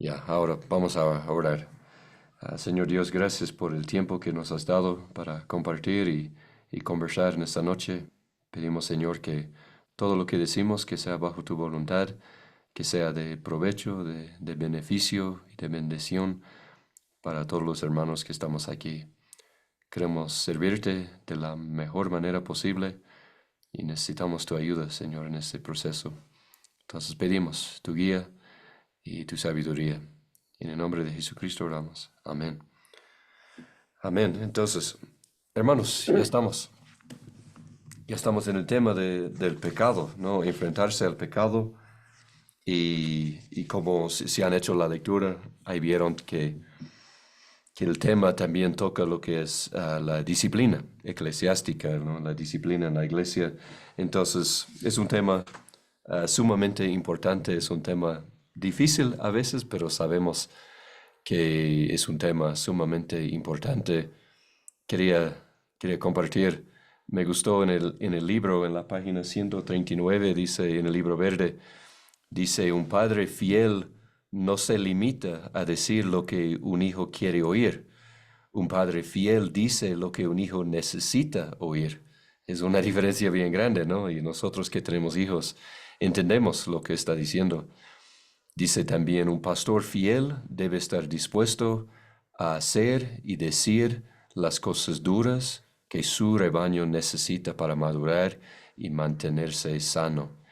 Ya, ahora vamos a orar. Señor Dios, gracias por el tiempo que nos has dado para compartir y conversar en esta noche. Pedimos, Señor, que todo lo que decimos, que sea bajo tu voluntad, que sea de provecho, de beneficio y de bendición para todos los hermanos que estamos aquí. Queremos servirte de la mejor manera posible y necesitamos tu ayuda, Señor, en este proceso. Entonces pedimos tu guía y tu sabiduría. En el nombre de Jesucristo oramos. Amén. Amén. Entonces, hermanos, ya estamos en el tema del pecado, ¿no? Enfrentarse al pecado y como si han hecho la lectura, ahí vieron que el tema también toca lo que es la disciplina eclesiástica, ¿no? La disciplina en la iglesia. Entonces, es un tema sumamente importante, es un tema difícil a veces, pero sabemos que es un tema sumamente importante. Quería, quería compartir, me gustó en el libro, en la página 139, dice, en el libro verde, dice, un padre fiel no se limita a decir lo que un hijo quiere oír. Un padre fiel dice lo que un hijo necesita oír. Es una diferencia bien grande, ¿no? Y nosotros que tenemos hijos entendemos lo que está diciendo. Dice también, un pastor fiel debe estar dispuesto a hacer y decir las cosas duras que su rebaño necesita para madurar y mantenerse sano.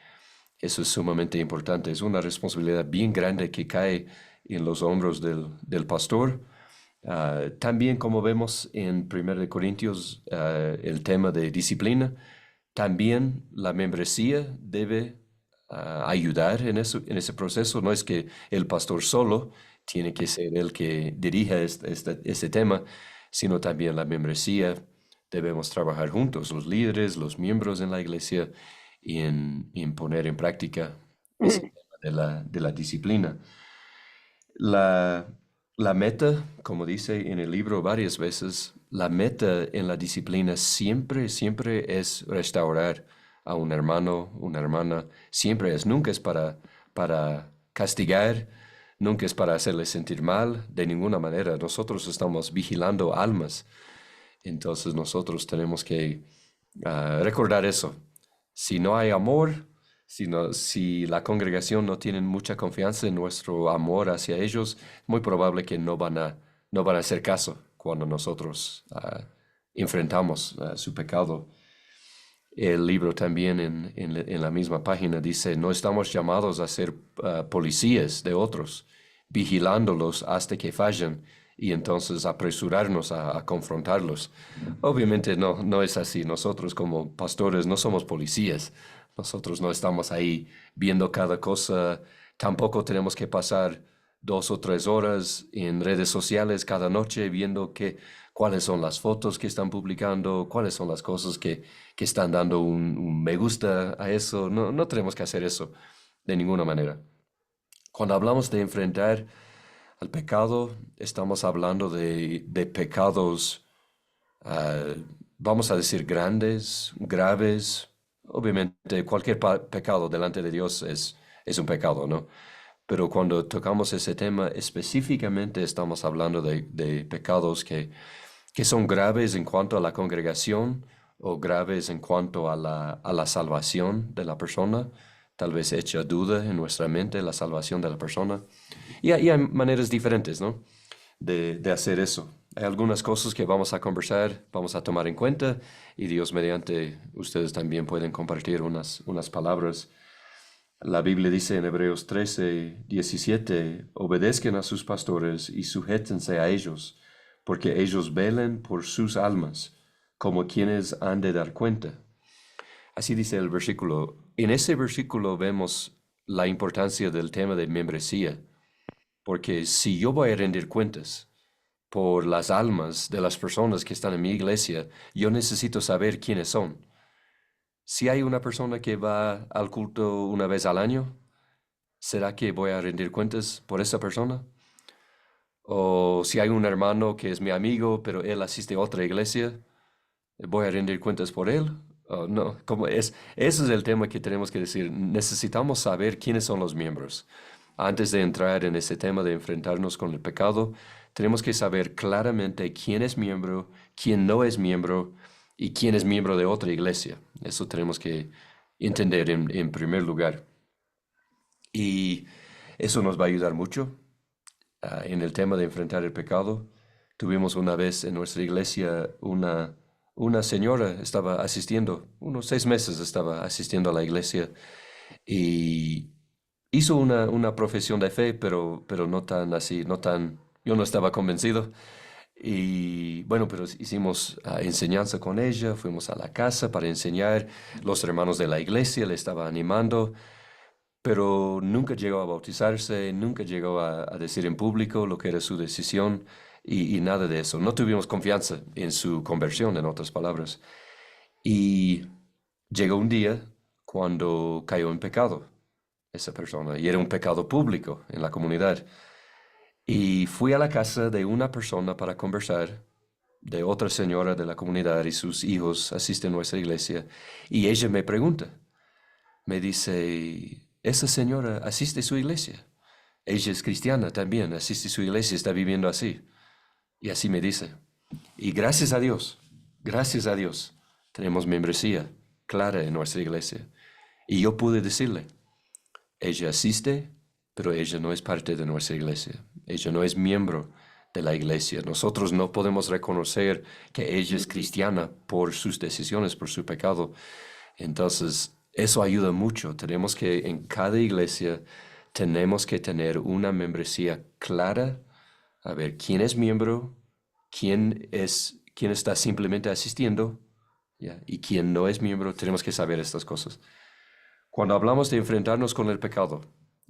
Eso es sumamente importante. Es una responsabilidad bien grande que cae en los hombros del pastor. También, como vemos en 1 Corintios, el tema de disciplina, también la membresía debe ayudar en eso, en ese proceso. No es que el pastor solo tiene que ser el que dirija este tema, sino también la membresía. Debemos trabajar juntos, los líderes, los miembros en la iglesia, y en poner en práctica ese tema de la disciplina. La, la meta, como dice en el libro varias veces, la meta en la disciplina siempre, siempre es restaurar a un hermano, una hermana. Siempre es, nunca es para castigar, nunca es para hacerle sentir mal, de ninguna manera. Nosotros estamos vigilando almas, entonces nosotros tenemos que recordar eso. Si no hay amor, si la congregación no tiene mucha confianza en nuestro amor hacia ellos, muy probable que no van a hacer caso cuando nosotros enfrentamos su pecado. El libro también en la misma página dice, no estamos llamados a ser policías de otros, vigilándolos hasta que fallen y entonces apresurarnos a confrontarlos. Obviamente no es así. Nosotros como pastores no somos policías. Nosotros no estamos ahí viendo cada cosa. Tampoco tenemos que pasar 2 o 3 horas en redes sociales cada noche viendo cuáles son las fotos que están publicando, cuáles son las cosas que están dando un me gusta a eso. No, no tenemos que hacer eso de ninguna manera. Cuando hablamos de enfrentar al pecado, estamos hablando de pecados, ah, vamos a decir, grandes, graves. Obviamente, cualquier pecado delante de Dios es un pecado, ¿no? Pero cuando tocamos ese tema, específicamente estamos hablando de pecados que son graves en cuanto a la congregación o graves en cuanto a la salvación de la persona. Tal vez echa duda en nuestra mente la salvación de la persona. Y hay maneras diferentes, ¿no? De hacer eso. Hay algunas cosas que vamos a conversar, vamos a tomar en cuenta y Dios mediante ustedes también pueden compartir unas palabras. La Biblia dice en Hebreos 13:17, obedezcan a sus pastores y sujétense a ellos, porque ellos velen por sus almas, como quienes han de dar cuenta. Así dice el versículo. En ese versículo vemos la importancia del tema de membresía, porque si yo voy a rendir cuentas por las almas de las personas que están en mi iglesia, yo necesito saber quiénes son. Si hay una persona que va al culto una vez al año, ¿será que voy a rendir cuentas por esa persona? O si hay un hermano que es mi amigo, pero él asiste a otra iglesia, ¿voy a rendir cuentas por él? Oh, no, ese es el tema que tenemos que decir. Necesitamos saber quiénes son los miembros. Antes de entrar en ese tema de enfrentarnos con el pecado, tenemos que saber claramente quién es miembro, quién no es miembro y quién es miembro de otra iglesia. Eso tenemos que entender en primer lugar. Y eso nos va a ayudar mucho en el tema de enfrentar el pecado. Tuvimos una vez en nuestra iglesia una señora, estaba asistiendo, unos 6 meses estaba asistiendo a la iglesia y hizo una profesión de fe, pero no tan así, no tan, yo no estaba convencido. Y bueno, pero hicimos enseñanza con ella, fuimos a la casa para enseñar, los hermanos de la iglesia le estaban animando, pero nunca llegó a bautizarse, nunca llegó a decir en público lo que era su decisión y nada de eso. No tuvimos confianza en su conversión, en otras palabras. Y llegó un día cuando cayó en pecado esa persona, y era un pecado público en la comunidad. Y fui a la casa de una persona para conversar, de otra señora de la comunidad, y sus hijos asisten a nuestra iglesia, y ella me pregunta, me dice, ¿esa señora asiste a su iglesia? Ella es cristiana también, asiste a su iglesia, está viviendo así. Y así me dice. Y gracias a Dios, tenemos membresía clara en nuestra iglesia. Y yo pude decirle, ella asiste, pero ella no es parte de nuestra iglesia. Ella no es miembro de la iglesia. Nosotros no podemos reconocer que ella es cristiana por sus decisiones, por su pecado. Entonces, eso ayuda mucho. Tenemos que, en cada iglesia, tenemos que tener una membresía clara, a ver quién es miembro, quién está simplemente asistiendo, ¿ya? Y quién no es miembro. Tenemos que saber estas cosas. Cuando hablamos de enfrentarnos con el pecado,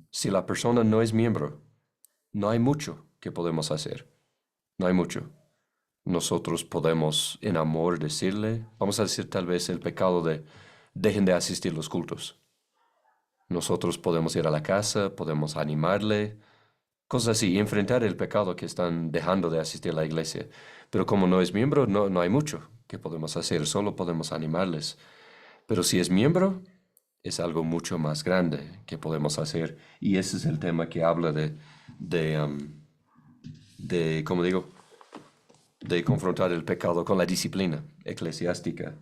si la persona no es miembro, no hay mucho que podemos hacer. No hay mucho. Nosotros podemos en amor decirle, vamos a decir tal vez el pecado de dejen de asistir los cultos. Nosotros podemos ir a la casa, podemos animarle, cosas así, enfrentar el pecado que están dejando de asistir a la iglesia. Pero como no es miembro, no hay mucho que podemos hacer, solo podemos animarles. Pero si es miembro, es algo mucho más grande que podemos hacer. Y ese es el tema que habla como digo, de confrontar el pecado con la disciplina eclesiástica.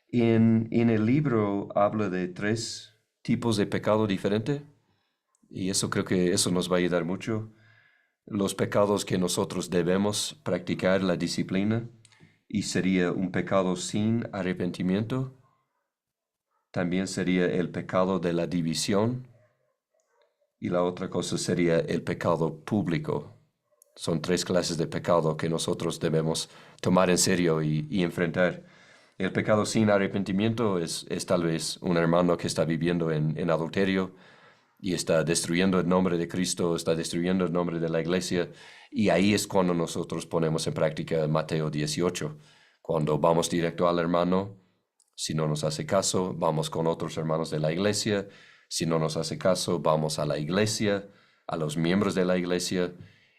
En el libro habla de 3 tipos de pecado diferente y eso creo que eso nos va a ayudar mucho. Los pecados que nosotros debemos practicar la disciplina y sería un pecado sin arrepentimiento. También sería el pecado de la división y la otra cosa sería el pecado público. Son 3 clases de pecado que nosotros debemos tomar en serio y enfrentar. El pecado sin arrepentimiento es tal vez un hermano que está viviendo en adulterio y está destruyendo el nombre de Cristo, está destruyendo el nombre de la iglesia. Y ahí es cuando nosotros ponemos en práctica Mateo 18, cuando vamos directo al hermano. Si no nos hace caso, vamos con otros hermanos de la iglesia. Si no nos hace caso, vamos a la iglesia, a los miembros de la iglesia.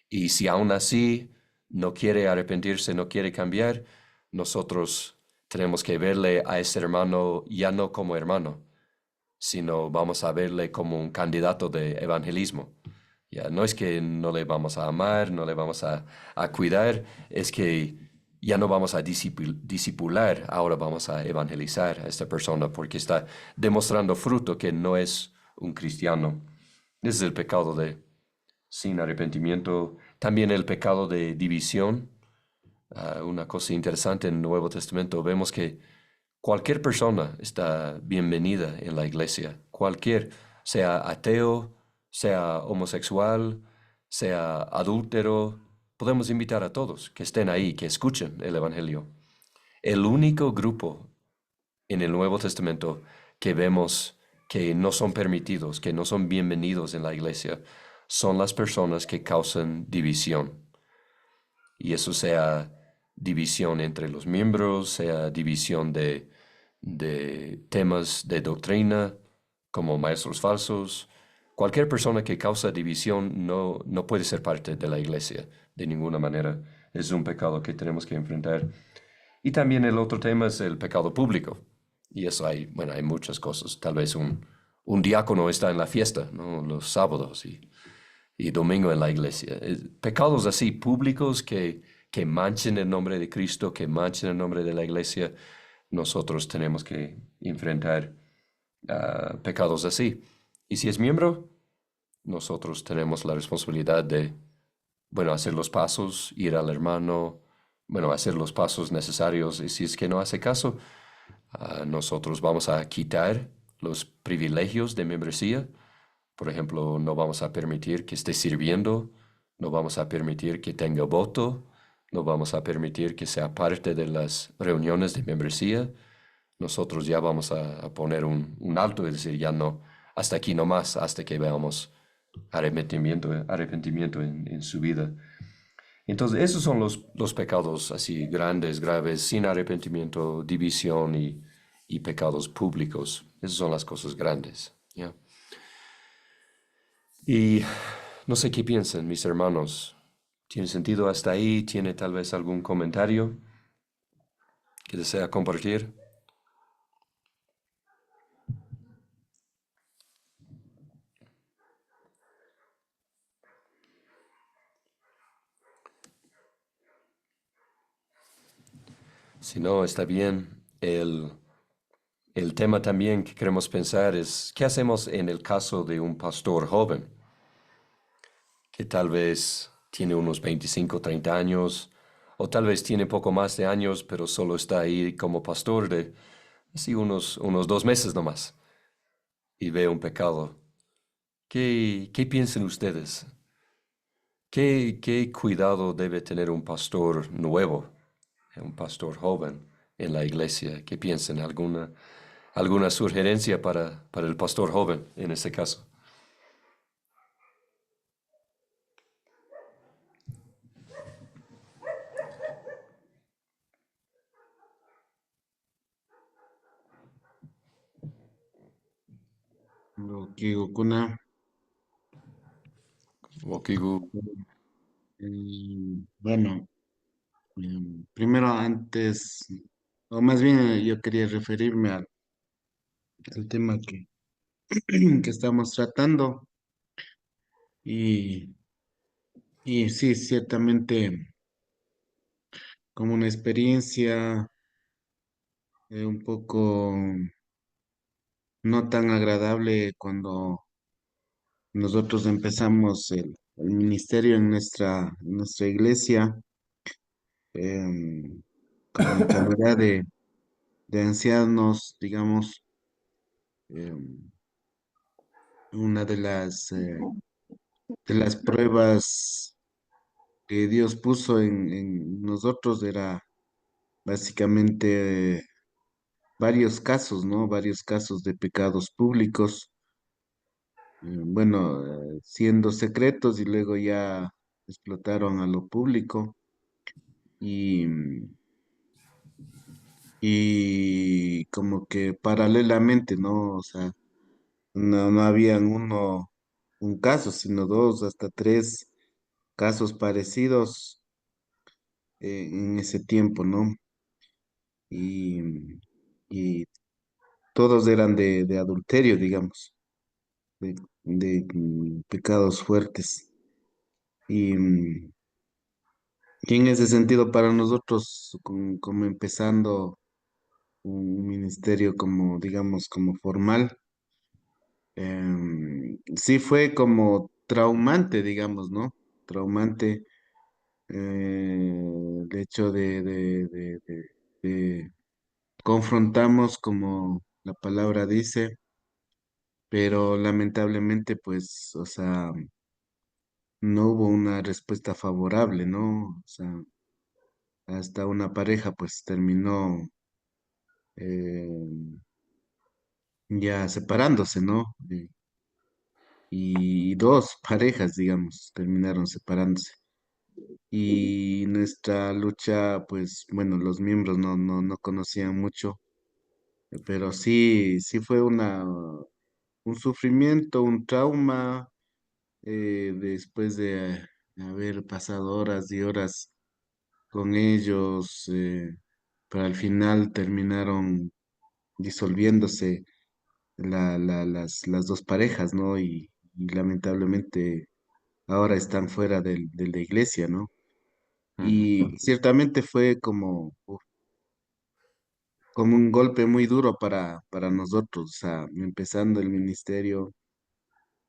Y si aún así no quiere arrepentirse, no quiere cambiar, nosotros tenemos que verle a ese hermano ya no como hermano, sino vamos a verle como un candidato de evangelismo. Ya, no es que no le vamos a amar, no le vamos a cuidar, es que ya no vamos a discipular, ahora vamos a evangelizar a esta persona porque está demostrando fruto que no es un cristiano. Ese es el pecado de sin arrepentimiento. También el pecado de división. Una cosa interesante en el Nuevo Testamento, vemos que cualquier persona está bienvenida en la iglesia. Cualquier, sea ateo, sea homosexual, sea adúltero, podemos invitar a todos que estén ahí, que escuchen el Evangelio. El único grupo en el Nuevo Testamento que vemos que no son permitidos, que no son bienvenidos en la iglesia, son las personas que causan división. Y eso sea división entre los miembros, sea división de temas de doctrina, como maestros falsos. Cualquier persona que causa división no puede ser parte de la iglesia de ninguna manera. Es un pecado que tenemos que enfrentar. Y también el otro tema es el pecado público. Y eso hay muchas cosas. Tal vez un diácono está en la fiesta, ¿no? Los sábados y domingo en la iglesia. Pecados así públicos que manchen el nombre de Cristo, que manchen el nombre de la iglesia, nosotros tenemos que enfrentar pecados así. Y si es miembro, nosotros tenemos la responsabilidad de, bueno, hacer los pasos, ir al hermano, bueno, hacer los pasos necesarios. Y si es que no hace caso, nosotros vamos a quitar los privilegios de membresía. Por ejemplo, no vamos a permitir que esté sirviendo, no vamos a permitir que tenga voto, no vamos a permitir que sea parte de las reuniones de membresía. Nosotros ya vamos a poner un alto y decir, ya no, hasta aquí nomás, hasta que veamos arrepentimiento en su vida. Entonces, esos son los pecados así grandes, graves, sin arrepentimiento, división y pecados públicos. Esas son las cosas grandes. ¿Ya? Y no sé qué piensan mis hermanos. ¿Tiene sentido hasta ahí? ¿Tiene tal vez algún comentario que desea compartir? Si no, está bien. El tema también que queremos pensar es, ¿qué hacemos en el caso de un pastor joven que tal vez tiene unos 25, 30 años, o tal vez tiene poco más de años, pero solo está ahí como pastor de así unos 2 meses nomás y ve un pecado? ¿Qué piensan ustedes? ¿Qué cuidado debe tener un pastor nuevo, un pastor joven en la iglesia? ¿Qué piensan? ¿Alguna sugerencia para el pastor joven en este caso? Lo que Gokuna, Wokigu. bueno, primero antes, o más bien yo quería referirme al tema que estamos tratando y, y sí, ciertamente como una experiencia un poco no tan agradable cuando nosotros empezamos el ministerio en nuestra iglesia, em, como en calidad de ancianos, digamos. Una de las pruebas que Dios puso en nosotros era básicamente varios casos, ¿no? Varios casos de pecados públicos, bueno, siendo secretos y luego ya explotaron a lo público y, y como que paralelamente, ¿no? O sea, no habían un caso, sino dos, hasta tres casos parecidos en ese tiempo, ¿no? Y, y todos eran de adulterio, digamos, de pecados fuertes. Y, y en ese sentido, para nosotros, como empezando un ministerio como, digamos, como formal, sí fue como traumante, digamos, ¿no? Traumante el hecho de confrontamos, como la palabra dice, pero lamentablemente, pues, o sea, no hubo una respuesta favorable, ¿no? O sea, hasta una pareja, pues, terminó eh, ya separándose, ¿no? Y dos parejas, digamos, terminaron separándose. Y nuestra lucha, pues, bueno, los miembros no conocían mucho, pero sí fue un sufrimiento, un trauma después de haber pasado horas y horas con ellos, pero al final terminaron disolviéndose las dos parejas, ¿no? Y lamentablemente ahora están fuera de la iglesia, ¿no? Mm, Y ciertamente fue como un golpe muy duro para nosotros, o sea, empezando el ministerio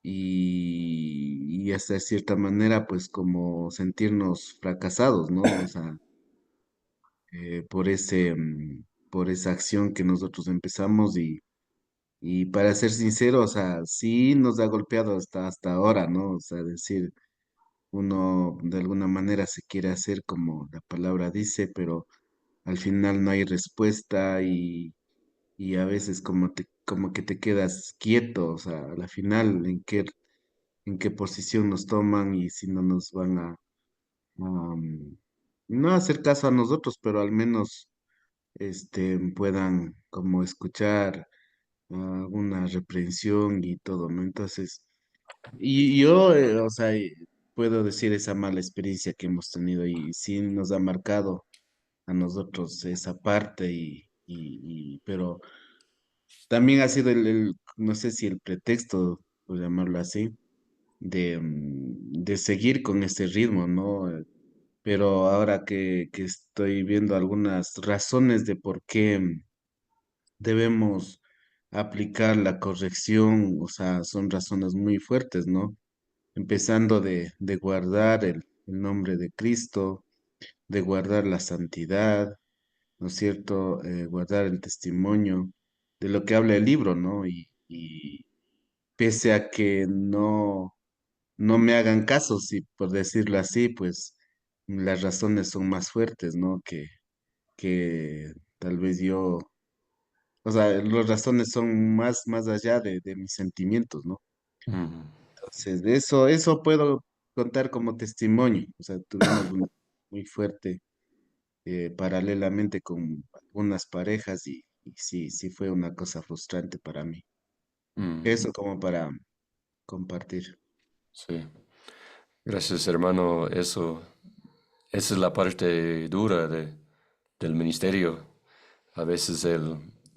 y hasta de cierta manera, pues como sentirnos fracasados, ¿no? O sea, por esa acción que nosotros empezamos y para ser sincero, o sea, sí nos ha golpeado hasta ahora, ¿no? O sea, decir, uno de alguna manera se quiere hacer como la palabra dice, pero al final no hay respuesta y a veces como que te quedas quieto, o sea, a la final en qué posición nos toman y si no nos van no hacer caso a nosotros, pero al menos puedan como escuchar alguna reprensión y todo, ¿no? Entonces, y yo, o sea, puedo decir esa mala experiencia que hemos tenido y sí nos ha marcado a nosotros esa parte pero también ha sido no sé si el pretexto, por llamarlo así, de seguir con este ritmo, ¿no? Pero ahora que estoy viendo algunas razones de por qué debemos aplicar la corrección, o sea, son razones muy fuertes, ¿no? Empezando de guardar el nombre de Cristo, de guardar la santidad, ¿no es cierto? Guardar el testimonio de lo que habla el libro, ¿no? Y pese a que no me hagan caso, si por decirlo así, pues las razones son más fuertes, ¿no? Que tal vez yo, o sea, las razones son más allá de mis sentimientos, ¿no? mm, Entonces, de eso puedo contar como testimonio. O sea, tuvimos un muy fuerte paralelamente con algunas parejas y sí, sí fue una cosa frustrante para mí. mm, Eso como para compartir. sí. Gracias, hermano. Esa es la parte dura del ministerio. A veces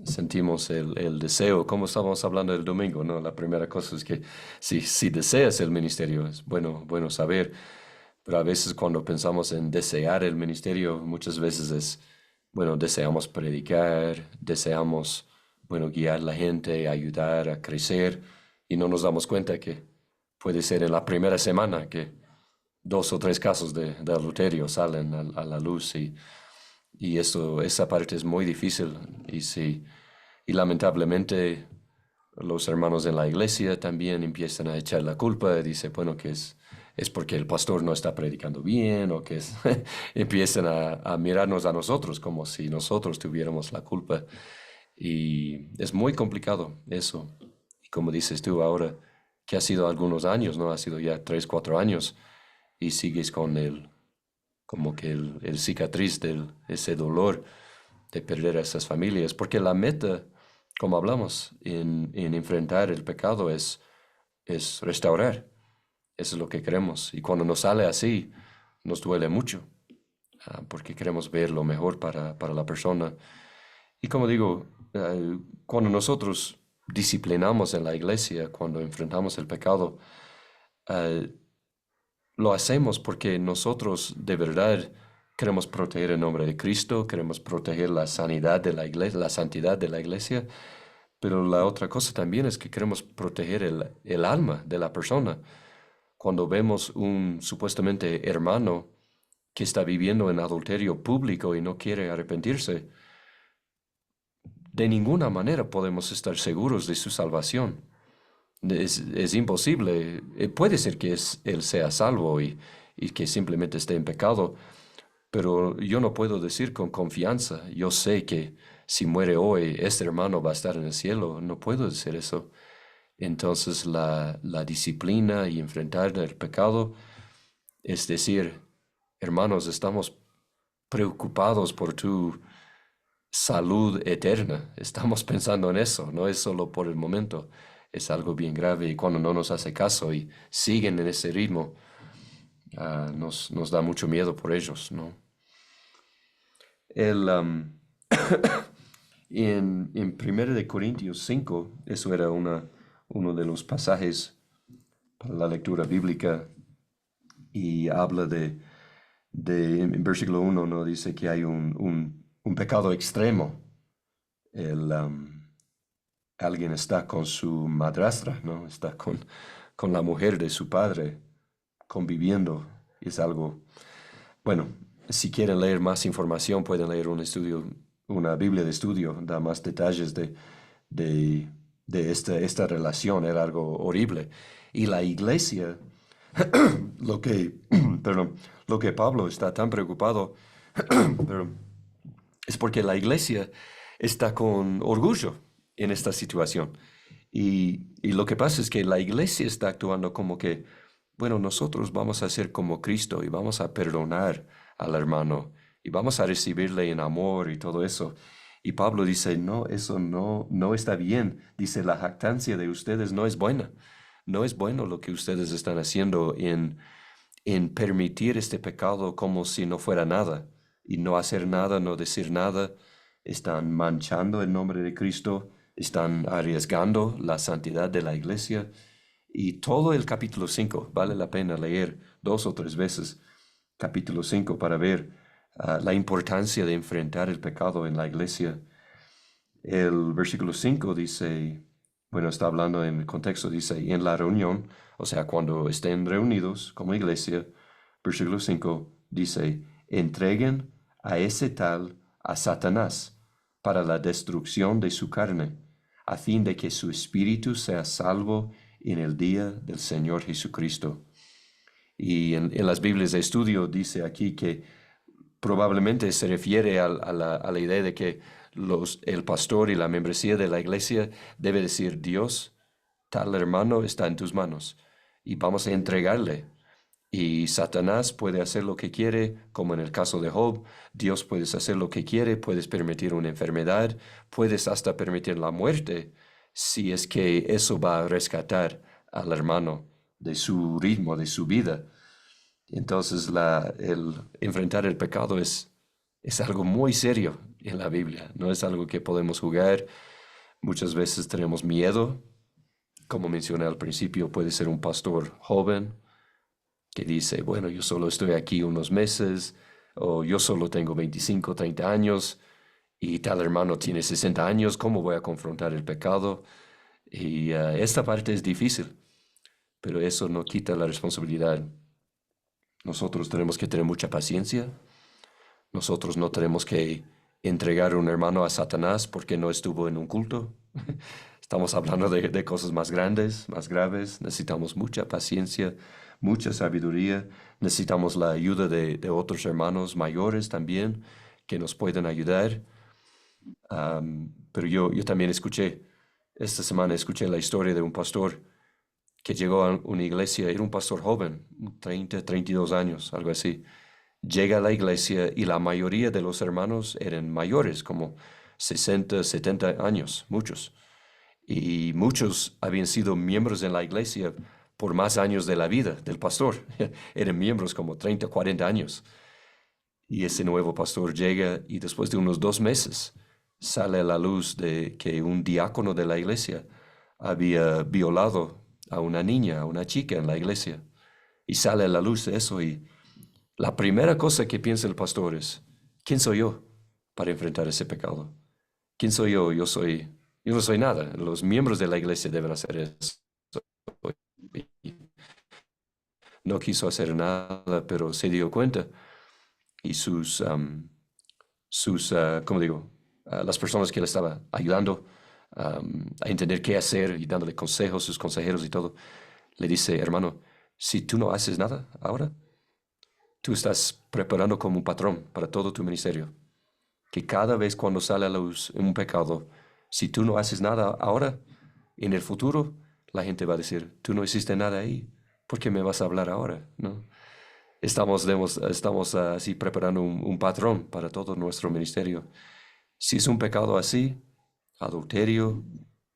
sentimos el deseo, como estábamos hablando el domingo, ¿no? La primera cosa es que si deseas el ministerio, es bueno saber, pero a veces cuando pensamos en desear el ministerio, muchas veces deseamos predicar, deseamos, guiar a la gente, ayudar a crecer, y no nos damos cuenta que puede ser en la primera semana que dos o tres casos de adulterio salen a la luz y esa parte es muy difícil y lamentablemente los hermanos en la iglesia también empiezan a echar la culpa, dice, bueno, que es porque el pastor no está predicando bien o que empiezan a mirarnos a nosotros como si nosotros tuviéramos la culpa y es muy complicado eso. Y como dices tú ahora, que ha sido algunos años, ¿no? Ha sido ya 3, 4 años y sigues con como que el cicatriz de ese dolor de perder a esas familias, porque la meta, como hablamos, en enfrentar el pecado es restaurar. Eso es lo que queremos. Y cuando nos sale así, nos duele mucho, porque queremos ver lo mejor para la persona. Y como digo, cuando nosotros disciplinamos en la iglesia, cuando enfrentamos el pecado, eh, lo hacemos porque nosotros de verdad queremos proteger el nombre de Cristo, queremos proteger la sanidad de la iglesia, la santidad de la iglesia, pero la otra cosa también es que queremos proteger el alma de la persona. Cuando vemos un supuestamente hermano que está viviendo en adulterio público y no quiere arrepentirse, de ninguna manera podemos estar seguros de su salvación. Es imposible. Puede ser que él sea salvo y que simplemente esté en pecado, pero yo no puedo decir con confianza. Yo sé que si muere hoy, este hermano va a estar en el cielo. No puedo decir eso. Entonces la disciplina y enfrentar el pecado es decir, hermanos, estamos preocupados por tu salud eterna. Estamos pensando en eso, no es solo por el momento. Es algo bien grave y cuando no nos hace caso y siguen en ese ritmo, nos da mucho miedo por ellos, ¿no? El, En 1 de Corintios 5, eso era uno de los pasajes para la lectura bíblica y habla en versículo 1, ¿no? Dice que hay un pecado extremo. Alguien está con su madrastra, ¿no? Está con la mujer de su padre conviviendo. Es algo, bueno, si quieren leer más información, pueden leer una Biblia de estudio, da más detalles de, de esta relación. Era algo horrible. Y la iglesia, lo que, perdón, lo que Pablo está tan preocupado, perdón, es porque la iglesia está con orgullo en esta situación. Y lo que pasa es que la iglesia está actuando como que, bueno, nosotros vamos a ser como Cristo y vamos a perdonar al hermano y vamos a recibirle en amor y todo eso. Y Pablo dice, no, eso no está bien. Dice, la jactancia de ustedes no es buena. No es bueno lo que ustedes están haciendo en permitir este pecado como si no fuera nada y no hacer nada, no decir nada. Están manchando el nombre de Cristo, están arriesgando la santidad de la iglesia. Y todo el capítulo 5 vale la pena leer 2 o 3 veces capítulo 5 para ver la importancia de enfrentar el pecado en la iglesia. El versículo 5 dice, bueno, está hablando en el contexto, dice, en la reunión, o sea, cuando estén reunidos como iglesia, versículo 5 dice, entreguen a ese tal a Satanás para la destrucción de su carne, a fin de que su espíritu sea salvo en el día del Señor Jesucristo. Y en las Biblias de estudio dice aquí que probablemente se refiere a la idea de que el pastor y la membresía de la iglesia debe decir, Dios, tal hermano está en tus manos y vamos a entregarle. Y Satanás puede hacer lo que quiere, como en el caso de Job. Dios puedes hacer lo que quiere, puedes permitir una enfermedad, puedes hasta permitir la muerte, si es que eso va a rescatar al hermano de su ritmo, de su vida. Entonces, el enfrentar el pecado es algo muy serio en la Biblia, no es algo que podemos jugar. Muchas veces tenemos miedo, como mencioné al principio, puede ser un pastor joven que dice, bueno, yo solo estoy aquí unos meses, o yo solo tengo 25, 30 años, y tal hermano tiene 60 años, ¿cómo voy a confrontar el pecado? Y esta parte es difícil, pero eso no quita la responsabilidad. Nosotros tenemos que tener mucha paciencia. Nosotros no tenemos que entregar a un hermano a Satanás porque no estuvo en un culto. Estamos hablando de cosas más grandes, más graves. Necesitamos mucha paciencia, mucha sabiduría. Necesitamos la ayuda de otros hermanos mayores también que nos pueden ayudar. Pero yo también esta semana escuché la historia de un pastor que llegó a una iglesia, era un pastor joven, 30, 32 años, algo así. Llega a la iglesia y la mayoría de los hermanos eran mayores, como 60, 70 años, muchos. Y muchos habían sido miembros de la iglesia por más años de la vida del pastor. Eran miembros como 30, 40 años. Y ese nuevo pastor llega y después de unos 2 meses sale a la luz de que un diácono de la iglesia había violado a una niña, a una chica en la iglesia. Y sale a la luz de eso y la primera cosa que piensa el pastor es, ¿quién soy yo para enfrentar ese pecado? ¿Quién soy yo? Yo no soy nada. Los miembros de la iglesia deben hacer eso. Y no quiso hacer nada, pero se dio cuenta. Y ¿cómo digo? Las personas que le estaban ayudando a entender qué hacer y dándole consejos, sus consejeros y todo, le dice, hermano, si tú no haces nada ahora, tú estás preparando como un patrón para todo tu ministerio. Que cada vez cuando sale a la luz un pecado, si tú no haces nada ahora, en el futuro, la gente va a decir, tú no hiciste nada ahí, ¿por qué me vas a hablar ahora? ¿No? Estamos así preparando un patrón para todo nuestro ministerio. Si es un pecado así, adulterio,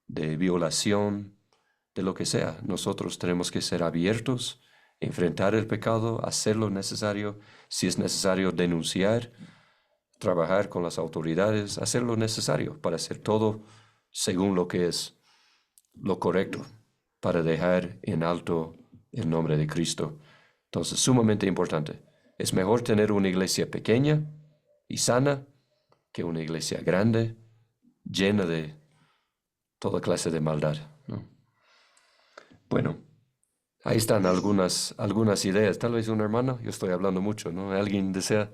de violación, de lo que sea, nosotros tenemos que ser abiertos, enfrentar el pecado, hacer lo necesario, si es necesario denunciar, trabajar con las autoridades, hacer lo necesario para hacer todo según lo que es lo correcto, para dejar en alto el nombre de Cristo. Entonces, sumamente importante. Es mejor tener una iglesia pequeña y sana que una iglesia grande, llena de toda clase de maldad, ¿no? Bueno, ahí están algunas ideas. Tal vez un hermano, yo estoy hablando mucho, ¿no? ¿Alguien desea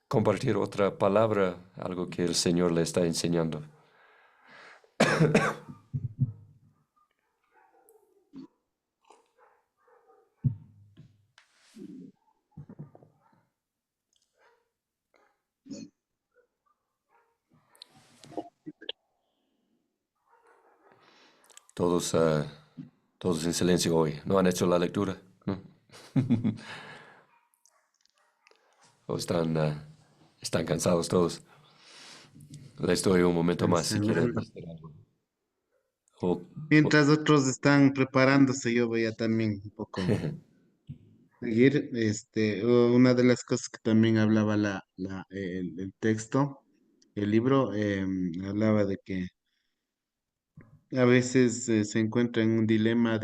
compartir otra palabra, algo que el Señor le está enseñando? Todos, todos en silencio hoy. ¿No han hecho la lectura? ¿No? ¿O están cansados todos? Les doy un momento más si quieren Cancelando. hacer algo. O- o- Mientras otros están preparándose, yo voy a también un poco seguir. Una de las cosas que también hablaba el texto, el libro, hablaba de que a veces se encuentra en un dilema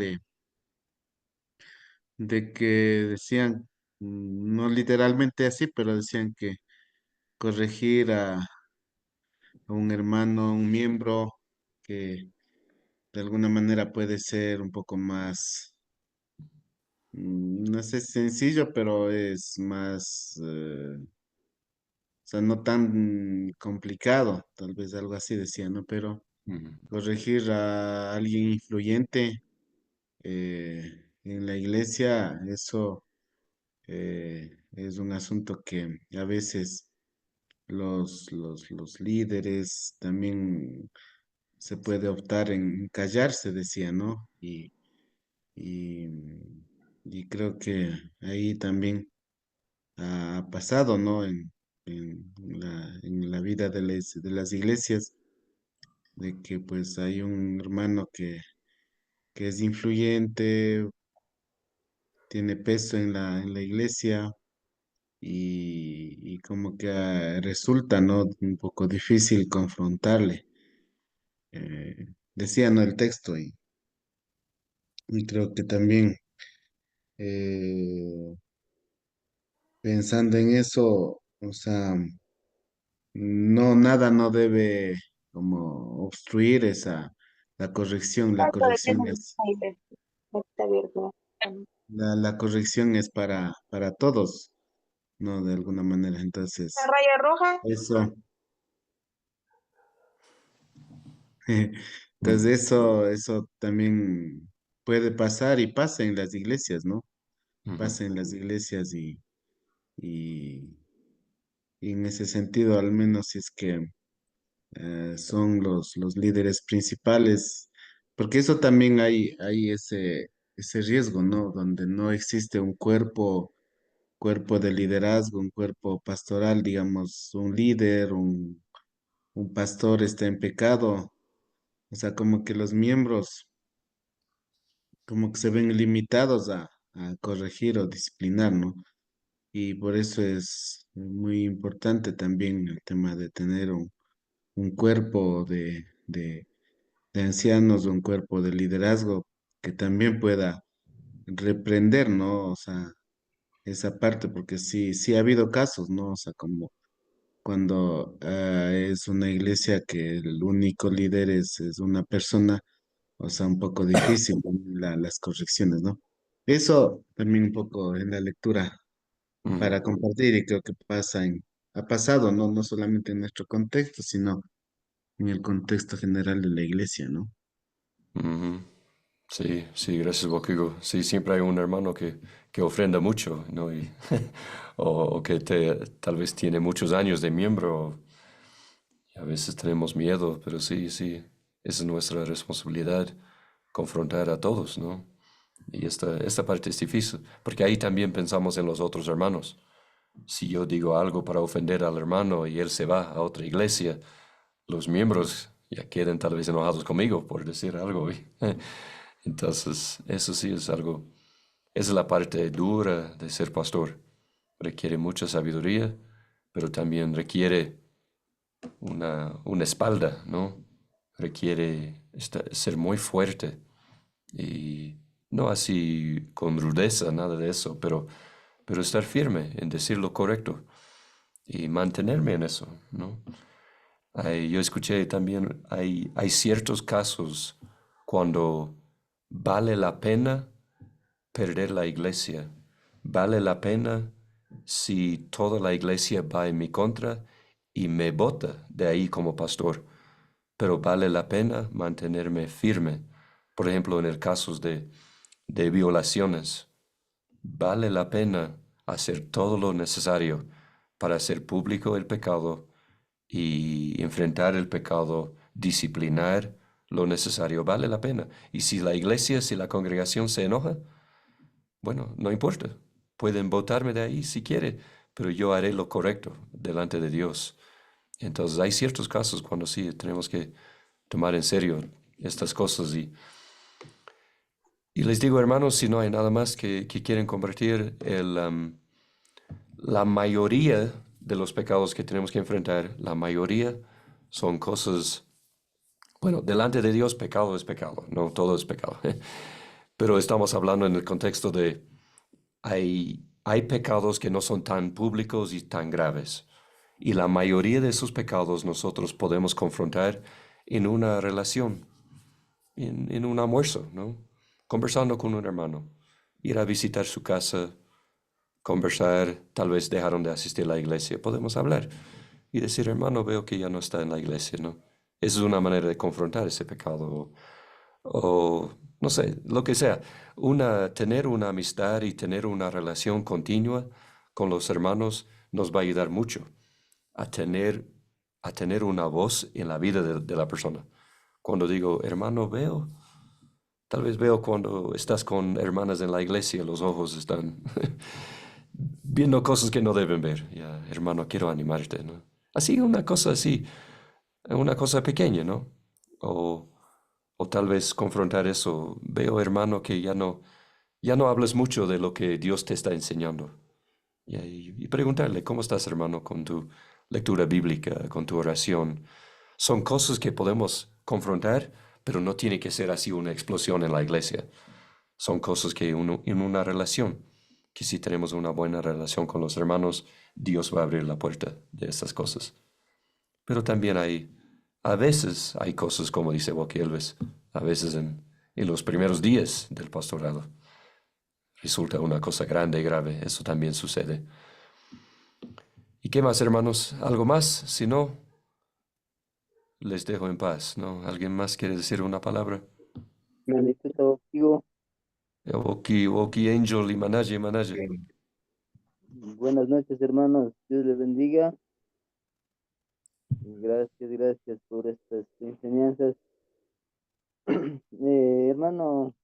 de que decían, no literalmente así, pero decían que corregir a un hermano, un miembro que de alguna manera puede ser un poco más, no sé, sencillo, pero es más, o sea, no tan complicado, tal vez algo así decía, ¿no? Pero Ujú, corregir a alguien influyente en la iglesia, eso es un asunto que a veces los líderes también se puede optar en callarse, decía, ¿no? Y, y creo que ahí también ha pasado, ¿no? En la vida de las iglesias, de que pues hay un hermano que es influyente, tiene peso en la iglesia y como que resulta, ¿no? Un poco difícil confrontarle. Decía, ¿no? El texto y creo que también eh, pensando en eso, o sea, no, nada no debe como obstruir la corrección. La Tanto corrección depende de es, la iglesia, está abierto. la corrección es para todos, ¿no? De alguna manera. La Entonces, raya roja, eso, ujú, entonces eso también puede pasar y pasa en las iglesias, ¿no? ujú, Pasa en las iglesias y, y en ese sentido, al menos si es que son los líderes principales, porque eso también hay ese riesgo, ¿no? Donde no existe un cuerpo de liderazgo, un cuerpo pastoral, digamos, un líder, un pastor está en pecado, o sea, como que los miembros, como que se ven limitados a corregir o disciplinar, ¿no? Y por eso es muy importante también el tema de tener un cuerpo de ancianos, un cuerpo de liderazgo que también pueda reprender, ¿no? O sea, esa parte, porque sí ha habido casos, ¿no? O sea, como cuando es una iglesia que el único líder es una persona, o sea, un poco difícil las correcciones, ¿no? Eso también un poco en la lectura ujú, para compartir y creo que ha pasado, ¿no? No solamente en nuestro contexto, sino en el contexto general de la iglesia, ¿no? ujú. Sí, sí, gracias, Bokigo. Sí, siempre hay un hermano que ofrenda mucho, ¿no? O que tal vez tiene muchos años de miembro. Y a veces tenemos miedo, pero sí, sí, esa es nuestra responsabilidad, confrontar a todos, ¿no? Y esta parte es difícil, porque ahí también pensamos en los otros hermanos. Si yo digo algo para ofender al hermano y él se va a otra iglesia, los miembros ya quedan tal vez enojados conmigo por decir algo. Entonces, eso sí es algo, esa es la parte dura de ser pastor. Requiere mucha sabiduría, pero también requiere una espalda, ¿no? Requiere ser muy fuerte y no así con rudeza, nada de eso, pero estar firme en decir lo correcto y mantenerme en eso, ¿no? Yo escuché también, hay ciertos casos cuando vale la pena perder la iglesia. Vale la pena si toda la iglesia va en mi contra y me bota de ahí como pastor. Pero vale la pena mantenerme firme. Por ejemplo, en el caso de violaciones, vale la pena hacer todo lo necesario para hacer público el pecado y enfrentar el pecado, disciplinar lo necesario, vale la pena. Y si la iglesia, si la congregación se enoja, bueno, no importa. Pueden votarme de ahí si quiere, pero yo haré lo correcto delante de Dios. Entonces hay ciertos casos cuando sí tenemos que tomar en serio estas cosas. Y les digo, hermanos, si no hay nada más que quieren convertir, la mayoría de los pecados que tenemos que enfrentar, la mayoría son cosas, bueno, delante de Dios pecado es pecado, no todo es pecado. Pero estamos hablando en el contexto de hay pecados que no son tan públicos y tan graves. Y la mayoría de esos pecados nosotros podemos confrontar en una relación, en un almuerzo, ¿no? Conversando con un hermano, ir a visitar su casa, conversar, tal vez dejaron de asistir a la iglesia, podemos hablar y decir, hermano, veo que ya no está en la iglesia, ¿no? Esa es una manera de confrontar ese pecado o no sé, lo que sea. Tener una amistad y tener una relación continua con los hermanos nos va a ayudar mucho a tener, a tener una voz en la vida de la persona. Cuando digo, hermano, veo, tal vez veo cuando estás con hermanas en la iglesia, los ojos están viendo cosas que no deben ver. Ya, hermano, quiero animarte, ¿no? Así, una cosa pequeña, ¿no? O, o tal vez confrontar eso. Veo, hermano, que ya no hablas mucho de lo que Dios te está enseñando. Y preguntarle, ¿cómo estás, hermano, con tu lectura bíblica, con tu oración? Son cosas que podemos confrontar, pero no tiene que ser así una explosión en la iglesia. Son cosas que en una relación, que si tenemos una buena relación con los hermanos, Dios va a abrir la puerta de estas cosas. Pero también a veces hay cosas, como dice Joaquín Elves, a veces en los primeros días del pastorado resulta una cosa grande y grave. Eso también sucede. ¿Y qué más, hermanos? ¿Algo más? Si no, les dejo en paz, ¿no? ¿Alguien más quiere decir una palabra? Bendito sea contigo. Oki Angel y Manaje, Manaje. Buenas noches, hermanos. Dios les bendiga. Gracias, gracias por estas enseñanzas. Hermano,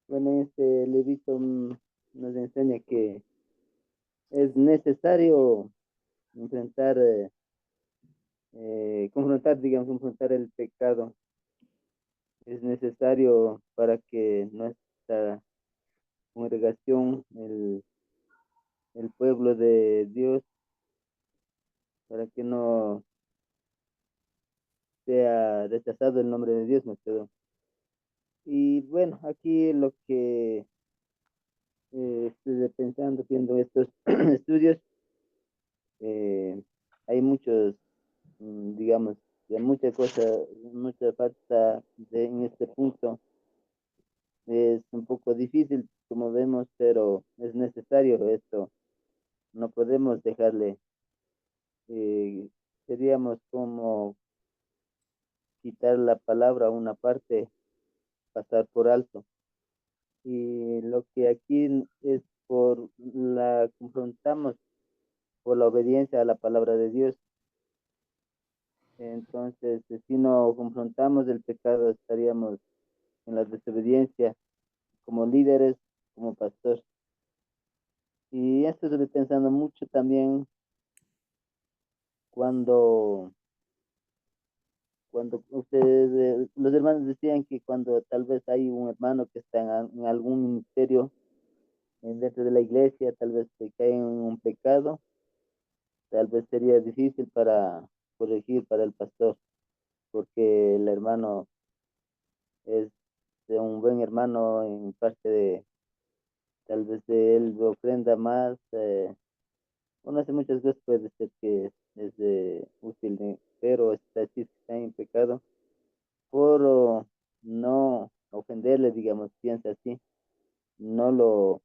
bueno, este Levito nos enseña que es necesario enfrentar, confrontar el pecado. Es necesario para que nuestra congregación, el pueblo de Dios, para que no sea rechazado el nombre de Dios, ¿no? Y bueno, aquí lo que estuve pensando, haciendo estos estudios, eh, hay muchos, digamos, de mucha cosa, mucha falta en este punto. Es un poco difícil, como vemos, pero es necesario esto. No podemos dejarle, eh, seríamos como quitar la palabra a una parte, pasar por alto. Y lo que aquí es confrontamos por la obediencia a la palabra de Dios. Entonces, si no confrontamos el pecado, estaríamos en la desobediencia como líderes, como pastor. Y esto estoy pensando mucho también cuando, cuando ustedes, los hermanos decían que cuando tal vez hay un hermano que está en algún ministerio dentro de la iglesia, tal vez se cae en un pecado, tal vez sería difícil para corregir para el pastor, porque el hermano es un buen hermano en parte de, tal vez de él ofrenda más, uno hace muchas veces puede ser que es útil, pero está, si está en pecado, por no ofenderle, digamos, piensa así, no lo,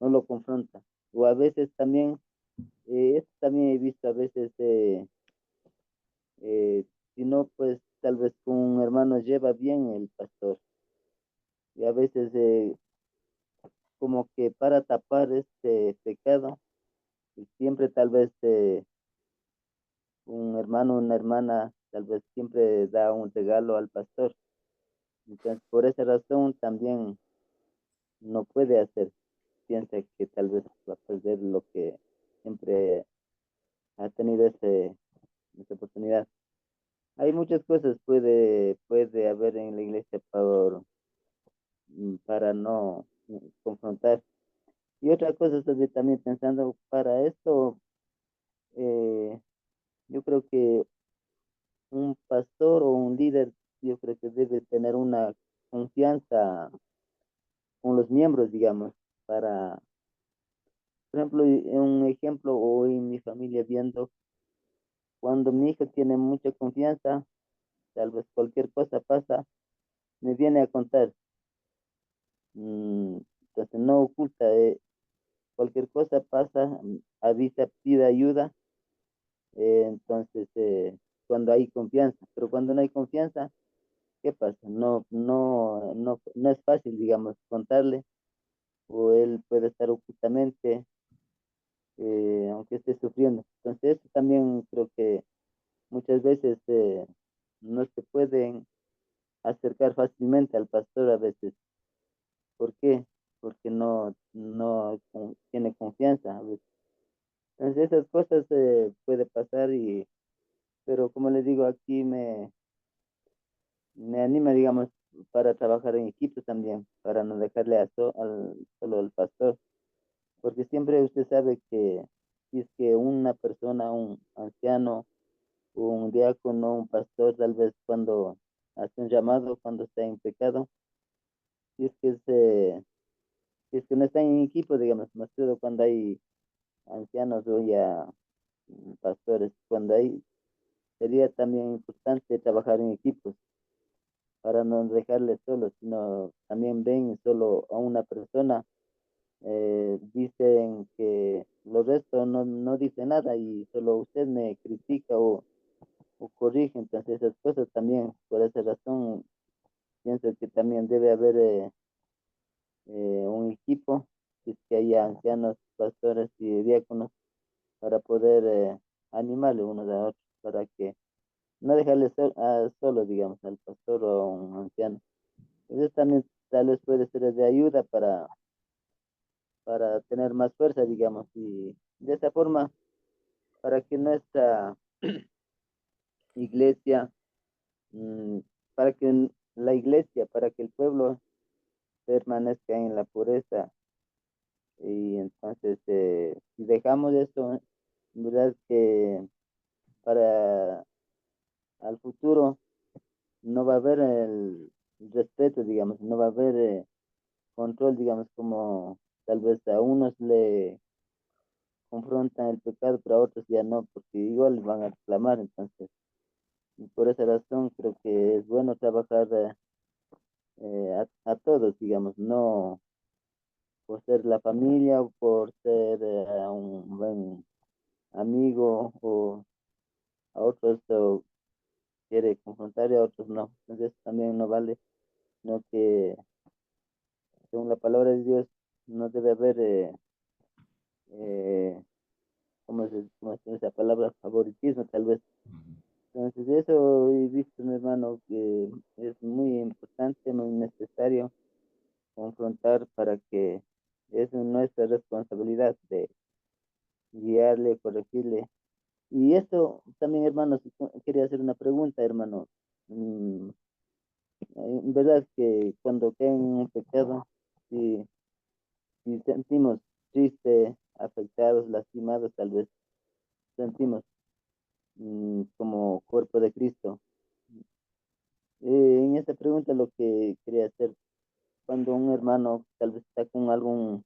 no lo confronta. O a veces también, esto también he visto a veces, eh, si no, pues tal vez con un hermano lleva bien el pastor, y a veces como que para tapar este pecado, y siempre tal vez un hermano o una hermana tal vez siempre da un regalo al pastor. Entonces, por esa razón también no puede hacer. Piensa que tal vez va a perder lo que siempre ha tenido esa oportunidad. Hay muchas cosas puede haber en la iglesia para no confrontar. Y otra cosa estoy también pensando para esto, eh, yo creo que un pastor o un líder, yo creo que debe tener una confianza con los miembros, digamos, para, por ejemplo, en un ejemplo, o en mi familia viendo, cuando mi hijo tiene mucha confianza, tal vez cualquier cosa pasa, me viene a contar. Entonces no oculta, cualquier cosa pasa, avisa, pide ayuda, entonces cuando hay confianza, pero cuando no hay confianza, ¿qué pasa? No es fácil, digamos, contarle, o él puede estar ocultamente, aunque esté sufriendo. Entonces, eso también creo que muchas veces no se pueden acercar fácilmente al pastor a veces. ¿Por qué? Porque no tiene confianza a veces. Entonces, esas cosas puede pasar, pero como les digo, aquí me anima, digamos, para trabajar en equipo también, para no dejarle solo al pastor, porque siempre usted sabe que si es que una persona, un anciano, un diácono, un pastor, tal vez cuando hace un llamado, cuando está en pecado, si es que, si es que no está en equipo, digamos, más que todo cuando hay ancianos o ya pastores, cuando hay, sería también importante trabajar en equipos para no dejarle solo, sino también ven solo a una persona, dicen que los restos no dice nada y solo usted me critica o corrige, entonces esas cosas también, por esa razón, pienso que también debe haber un equipo, si es que haya ancianos, pastores y diáconos, para poder animarle unos a otros, para que no dejarle solo, digamos, al pastor o a un anciano. Eso también tal vez puede ser de ayuda para tener más fuerza, digamos, y de esa forma, para que nuestra iglesia, mm, para que la iglesia, para que el pueblo permanezca en la pureza. Y entonces, si dejamos esto, verdad que para al futuro no va a haber el respeto, digamos, no va a haber control, digamos, como tal vez a unos le confrontan el pecado, pero a otros ya no, porque igual van a reclamar, entonces, y por esa razón creo que es bueno trabajar a todos, digamos, no por ser la familia o por ser un buen amigo, o a otros quiere confrontar y a otros no. Entonces también no vale, sino que según la palabra de Dios no debe haber, eh, cómo se esa palabra? Favoritismo, tal vez. Entonces eso he visto, mi hermano, que es muy importante, muy necesario confrontar para que es nuestra responsabilidad de guiarle, corregirle. Y esto también, hermano, quería hacer una pregunta, hermano. Mm, verdad que cuando caen en un pecado, si sentimos triste, afectados, lastimados, tal vez sentimos como cuerpo de Cristo. En esta pregunta lo que quería hacer, cuando un hermano tal vez está con algún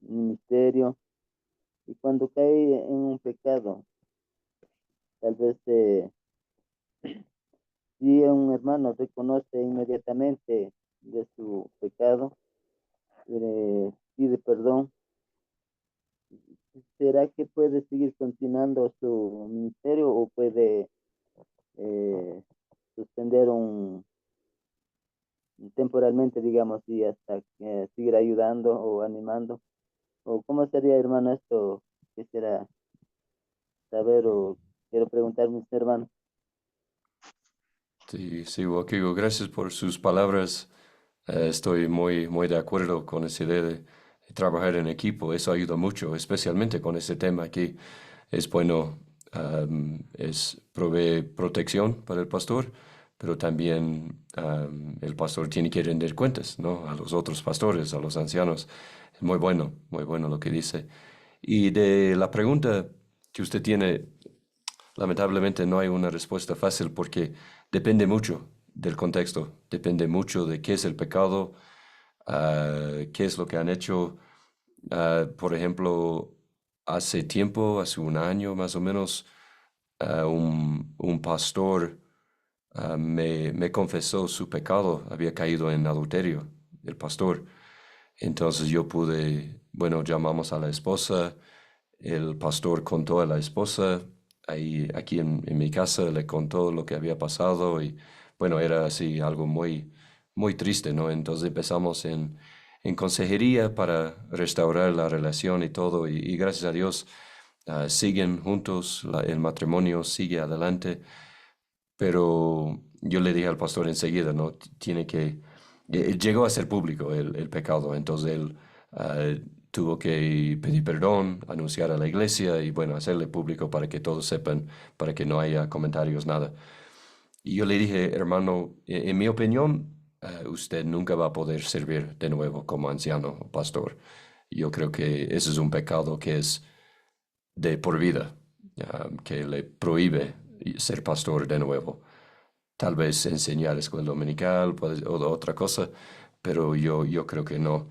ministerio y cuando cae en un pecado, tal vez si un hermano reconoce inmediatamente de su pecado, pide perdón, ¿será que puede seguir continuando su ministerio o puede eh, suspender temporalmente, digamos, y hasta seguir ayudando o animando? ¿O cómo sería, hermano, esto? Quisiera saber o quiero preguntar a mis hermanos. Sí, sí, Joaquín, gracias por sus palabras. Estoy muy de acuerdo con esa idea de trabajar en equipo. Eso ayuda mucho, especialmente con este tema aquí. Es bueno, provee protección para el pastor, pero también el pastor tiene que rendir cuentas, ¿no? A los otros pastores, a los ancianos. Es muy bueno lo que dice. Y de la pregunta que usted tiene, lamentablemente no hay una respuesta fácil porque depende mucho del contexto, depende mucho de qué es el pecado, qué es lo que han hecho. Por ejemplo, hace tiempo, hace un año más o menos, un pastor me confesó su pecado, había caído en adulterio, el pastor. Entonces yo pude, bueno, llamamos a la esposa, el pastor contó a la esposa, ahí aquí en mi casa le contó lo que había pasado y bueno, era así algo muy triste, ¿no? Entonces empezamos en consejería para restaurar la relación y todo y gracias a Dios siguen juntos, el matrimonio sigue adelante, pero yo le dije al pastor enseguida, ¿no? Tiene que... Llegó a ser público el pecado, entonces él tuvo que pedir perdón, anunciar a la iglesia y bueno, hacerle público para que todos sepan, para que no haya comentarios, nada. Y yo le dije, hermano, en mi opinión, usted nunca va a poder servir de nuevo como anciano o pastor. Yo creo que ese es un pecado que es de por vida, que le prohíbe ser pastor de nuevo. Tal vez enseñar escuela dominical o otra cosa, pero yo creo que no.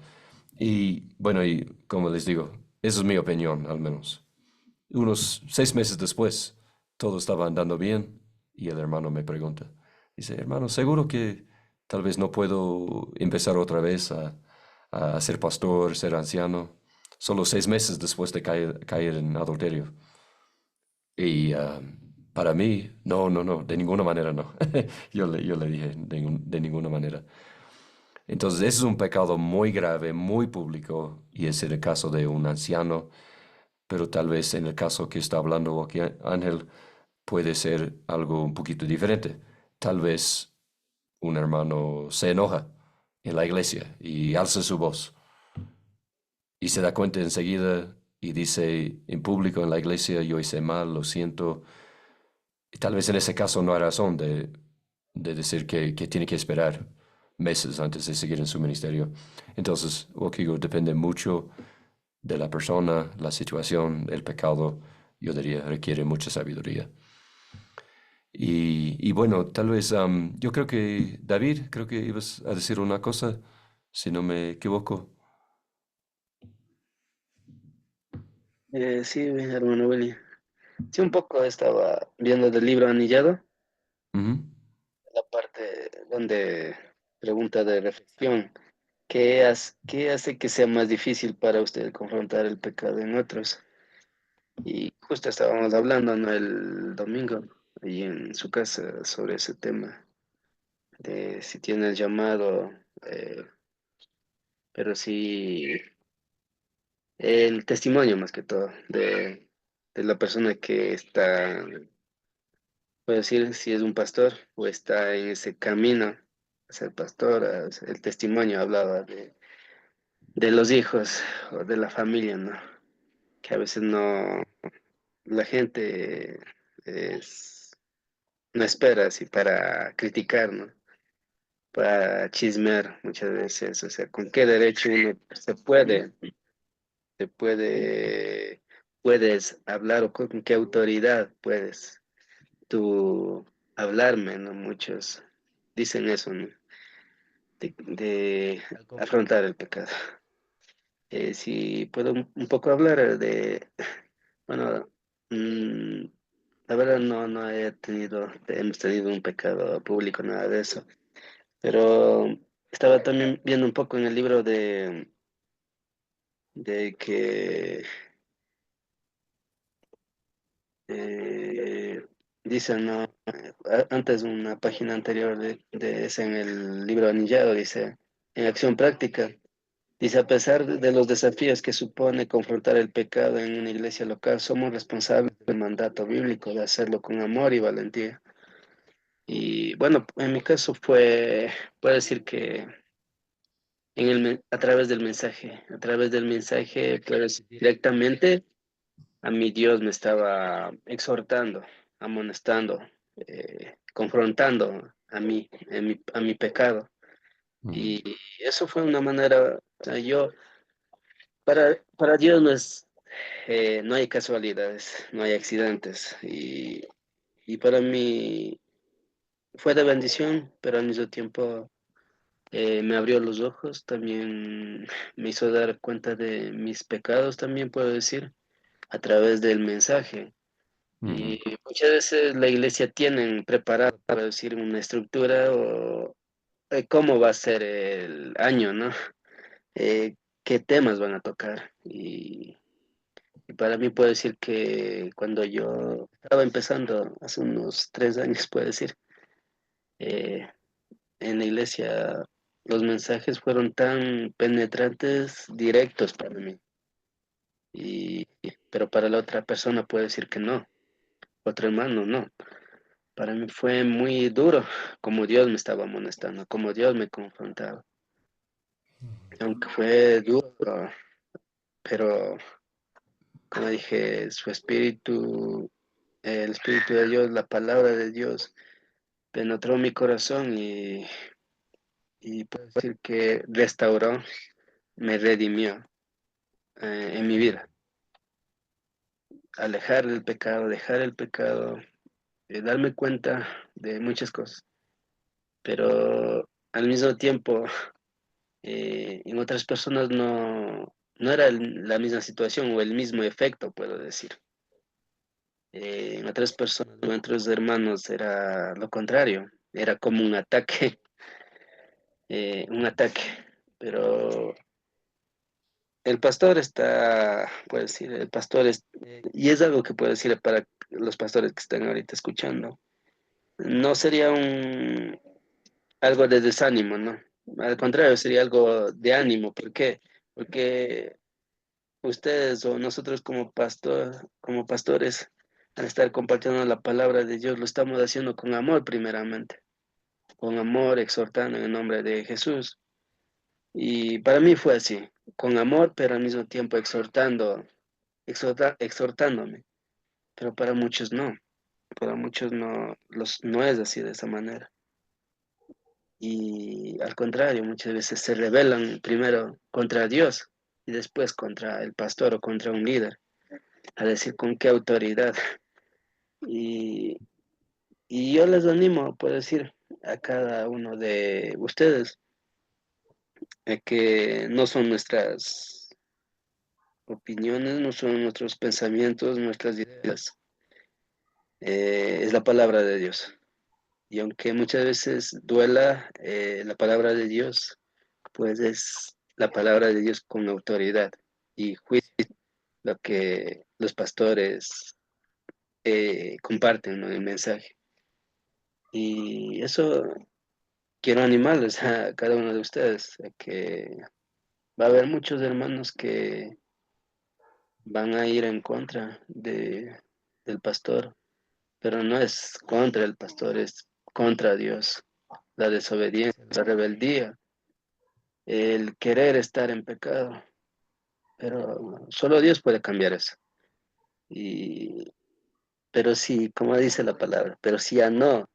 Y bueno, y como les digo, esa es mi opinión al menos. Unos 6 meses después, todo estaba andando bien y el hermano me pregunta, dice, hermano, ¿seguro que tal vez no puedo empezar otra vez a ser pastor, ser anciano? Solo 6 meses después de caer en adulterio. Y para mí, no, de ninguna manera no. Yo le dije, de ninguna manera. Entonces, ese es un pecado muy grave, muy público, y es el caso de un anciano, pero tal vez en el caso que está hablando aquí Ángel, puede ser algo un poquito diferente. Tal vez un hermano se enoja en la iglesia y alza su voz y se da cuenta enseguida y dice en público en la iglesia, yo hice mal, lo siento. Y tal vez en ese caso no hay razón de decir que tiene que esperar meses antes de seguir en su ministerio. Entonces, lo que digo, depende mucho de la persona, la situación, el pecado, yo diría, requiere mucha sabiduría. Y bueno, tal vez yo creo que, David, creo que ibas a decir una cosa, si no me equivoco. Sí, hermano Willy. Sí, un poco estaba viendo del libro Anillado, Ujú. la parte donde pregunta de reflexión. ¿Qué hace que sea más difícil para usted confrontar el pecado en otros? Y justo estábamos hablando, ¿no? El domingo, ahí en su casa, sobre ese tema, de si tiene el llamado, eh, pero sí el testimonio más que todo, de la persona que está, puedo decir, si es un pastor o está en ese camino a ser pastor, el testimonio hablaba de los hijos o de la familia, ¿no? Que a veces no, la gente es, no espera así para criticar, ¿no? Para chismear muchas veces, o sea, ¿con qué derecho uno se puede puedes hablar o con qué autoridad puedes tú hablarme, ¿no? Muchos dicen eso, ¿no? De afrontar el pecado. Si puedo un poco hablar de, bueno, mm, la verdad no hemos tenido un pecado público, nada de eso, pero estaba también viendo un poco en el libro de que eh, dicen, ¿no? Antes una página anterior de ese en el libro anillado, dice, en acción práctica. Dice, a pesar de los desafíos que supone confrontar el pecado en una iglesia local, somos responsables del mandato bíblico de hacerlo con amor y valentía. Y bueno, en mi caso puedo decir que a través del mensaje, pues directamente a mi Dios me estaba exhortando, amonestando, confrontando a mí, a mi pecado. Ujú. Y eso fue una manera, o sea, para Dios no hay casualidades, no hay accidentes. Y para mí fue de bendición, pero al mismo tiempo me abrió los ojos, también me hizo dar cuenta de mis pecados, también puedo decir, a través del mensaje. Ujú. Y muchas veces la iglesia tienen preparado, para decir, una estructura o cómo va a ser el año, ¿no? Qué temas van a tocar. Y para mí puedo decir que cuando yo estaba empezando, hace unos 3 años, puedo decir, eh, en la iglesia los mensajes fueron tan penetrantes, directos para mí. Pero para la otra persona puede decir que no, otro hermano no. Para mí fue muy duro, como Dios me estaba amonestando, como Dios me confrontaba. Aunque fue duro, pero como dije, su espíritu, el espíritu de Dios, la palabra de Dios, penetró mi corazón y puedo decir que restauró, me redimió en mi vida. Alejar del pecado, dejar el pecado, darme cuenta de muchas cosas, pero al mismo tiempo en otras personas no era la misma situación o el mismo efecto, puedo decir. En otras personas, en otros hermanos era lo contrario, era como un ataque, pero el pastor está, puedo decir, el pastor es, y es algo que puedo decir para los pastores que están ahorita escuchando, no sería algo de desánimo, ¿no? Al contrario, sería algo de ánimo. ¿Por qué? Porque ustedes o nosotros como pastores, al estar compartiendo la palabra de Dios, lo estamos haciendo con amor primeramente, con amor, exhortando en el nombre de Jesús. Y para mí fue así, con amor, pero al mismo tiempo exhortándome. Pero para muchos no es así de esa manera. Y al contrario, muchas veces se rebelan primero contra Dios y después contra el pastor o contra un líder, a decir con qué autoridad. Y, y yo les animo, puedo decir, a cada uno de ustedes que no son nuestras opiniones, no son nuestros pensamientos, nuestras ideas, es la palabra de Dios. Y aunque muchas veces duela la palabra de Dios, pues es la palabra de Dios con autoridad y juicio, lo que los pastores comparten, ¿no? El mensaje. Y eso quiero animarles a cada uno de ustedes, a que va a haber muchos hermanos que van a ir en contra del pastor, pero no es contra el pastor, es contra Dios. La desobediencia, la rebeldía, el querer estar en pecado, pero solo Dios puede cambiar eso. Y, pero sí, como dice la palabra, pero si ya no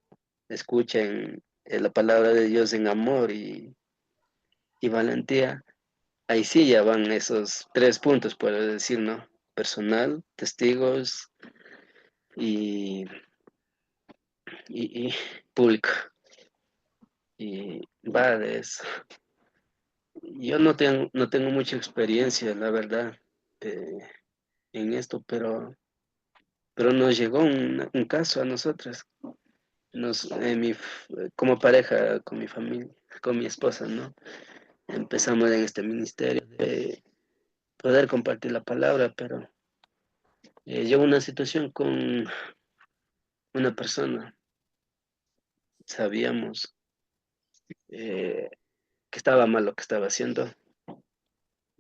escuchen la palabra de Dios en amor y valentía, ahí sí ya van esos 3 puntos, puedo decir, ¿no? Personal, testigos y, y público. Y va de eso. Yo no tengo mucha experiencia, la verdad, eh, en esto, pero nos llegó un caso a nosotros, como pareja, con mi familia, con mi esposa, ¿no? Empezamos en este ministerio de poder compartir la palabra, pero llegó una situación con una persona, sabíamos eh, que estaba mal lo que estaba haciendo,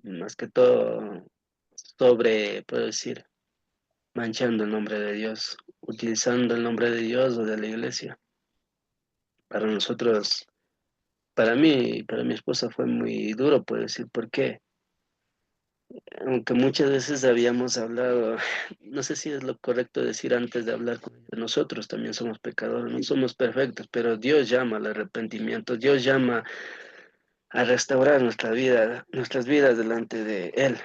más que todo puedo decir, manchando el nombre de Dios, utilizando el nombre de Dios o de la iglesia. Para nosotros, para mí y para mi esposa fue muy duro, puedo decir, ¿por qué? Aunque muchas veces habíamos hablado, no sé si es lo correcto decir antes de hablar con ellos, nosotros también somos pecadores, no somos perfectos, pero Dios llama al arrepentimiento, Dios llama a restaurar nuestra vida, nuestras vidas delante de Él.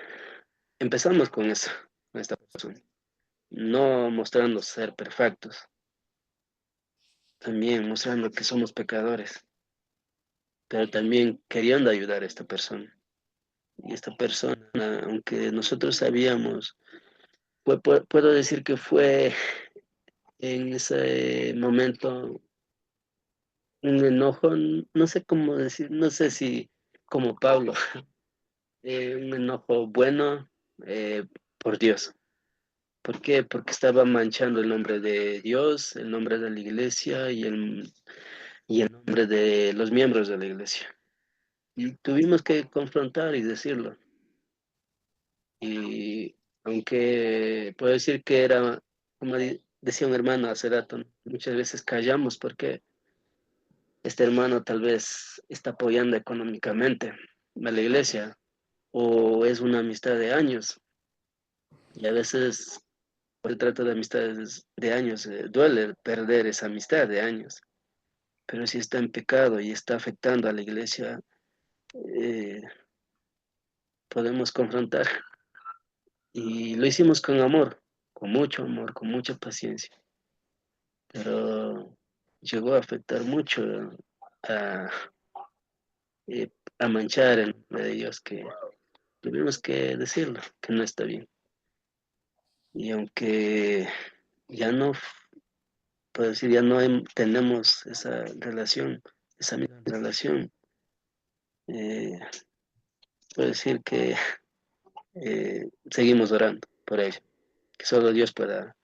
Empezamos con eso, con esta persona, no mostrando ser perfectos, también mostrando que somos pecadores, pero también queriendo ayudar a esta persona. Y esta persona, aunque nosotros sabíamos, puedo decir que fue en ese momento un enojo, no sé cómo decir, no sé si como Pablo, un enojo bueno por Dios. ¿Por qué? Porque estaba manchando el nombre de Dios, el nombre de la iglesia y el nombre de los miembros de la iglesia. Y tuvimos que confrontar y decirlo. Y aunque puedo decir que era, como decía un hermano hace rato, ¿no? Muchas veces callamos porque este hermano tal vez está apoyando económicamente a la iglesia o es una amistad de años. Y a veces, por el trato de amistades de años, duele perder esa amistad de años. Pero si está en pecado y está afectando a la iglesia, eh, podemos confrontar. Y lo hicimos con amor, con mucha paciencia. Pero llegó a afectar mucho a, eh, a manchar el nombre de Dios, que tuvimos que decirlo, que no está bien. Y aunque ya no, puedo decir, ya no tenemos esa relación, esa misma relación, eh, puedo decir que seguimos orando por ella, que solo Dios pueda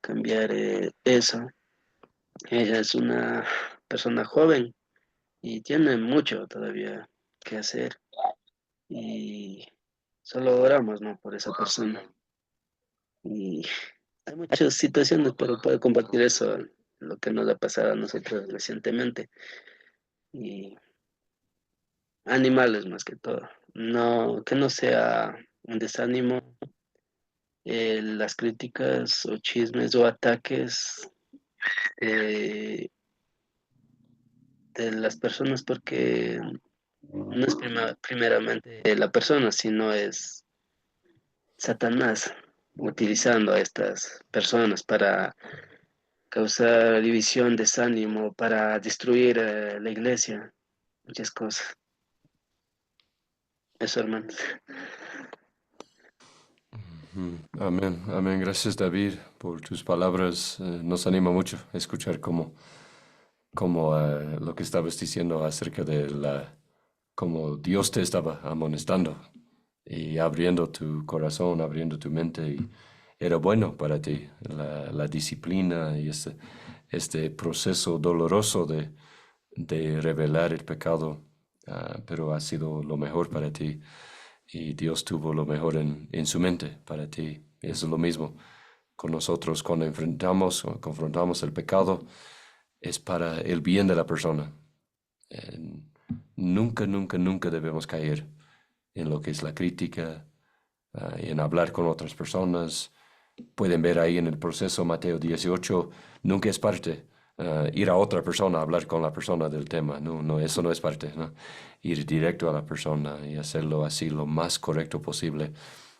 cambiar eso. Ella es una persona joven y tiene mucho todavía que hacer y solo oramos, ¿no? Por esa persona. Y hay muchas situaciones, pero puedo compartir eso, lo que nos ha pasado a nosotros recientemente. Y animales más que todo. No, que no sea un desánimo, las críticas o chismes o ataques eh, de las personas, porque no es primeramente la persona, sino es Satanás utilizando a estas personas para causar división, desánimo, para destruir la iglesia, muchas cosas. Eso, hermanos. Amén, amén. Gracias, David, por tus palabras. Nos anima mucho escuchar cómo lo que estabas diciendo acerca de cómo Dios te estaba amonestando y abriendo tu corazón, abriendo tu mente. Y era bueno para ti la disciplina y este proceso doloroso de revelar el pecado, pero ha sido lo mejor para ti. Y Dios tuvo lo mejor en su mente para ti. Y eso es lo mismo con nosotros cuando enfrentamos o confrontamos el pecado, es para el bien de la persona. Eh, Nunca, nunca, nunca debemos caer en lo que es la crítica, en hablar con otras personas. Pueden ver ahí en el proceso Mateo 18, nunca es parte ir a otra persona a hablar con la persona del tema. No, no, eso no es parte, ¿no? Ir directo a la persona y hacerlo así lo más correcto posible.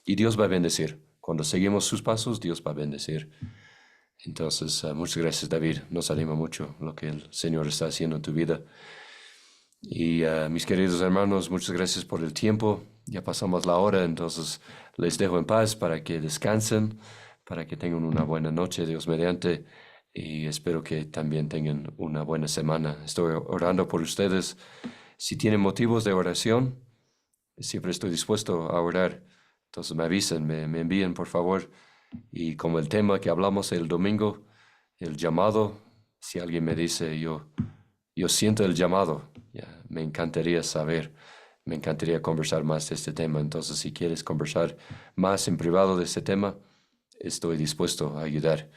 Y Dios va a bendecir. Cuando seguimos sus pasos, Dios va a bendecir. Entonces, muchas gracias, David. Nos anima mucho lo que el Señor está haciendo en tu vida. Y mis queridos hermanos, muchas gracias por el tiempo. Ya pasamos la hora, entonces les dejo en paz para que descansen, para que tengan una buena noche, Dios mediante, y espero que también tengan una buena semana. Estoy orando por ustedes. Si tienen motivos de oración, siempre estoy dispuesto a orar. Entonces me avisen, me envíen, por favor. Y como el tema que hablamos el domingo, el llamado, si alguien me dice, yo siento el llamado, ya, me encantaría saber, me encantaría conversar más de este tema. Entonces, si quieres conversar más en privado de este tema, estoy dispuesto a ayudar.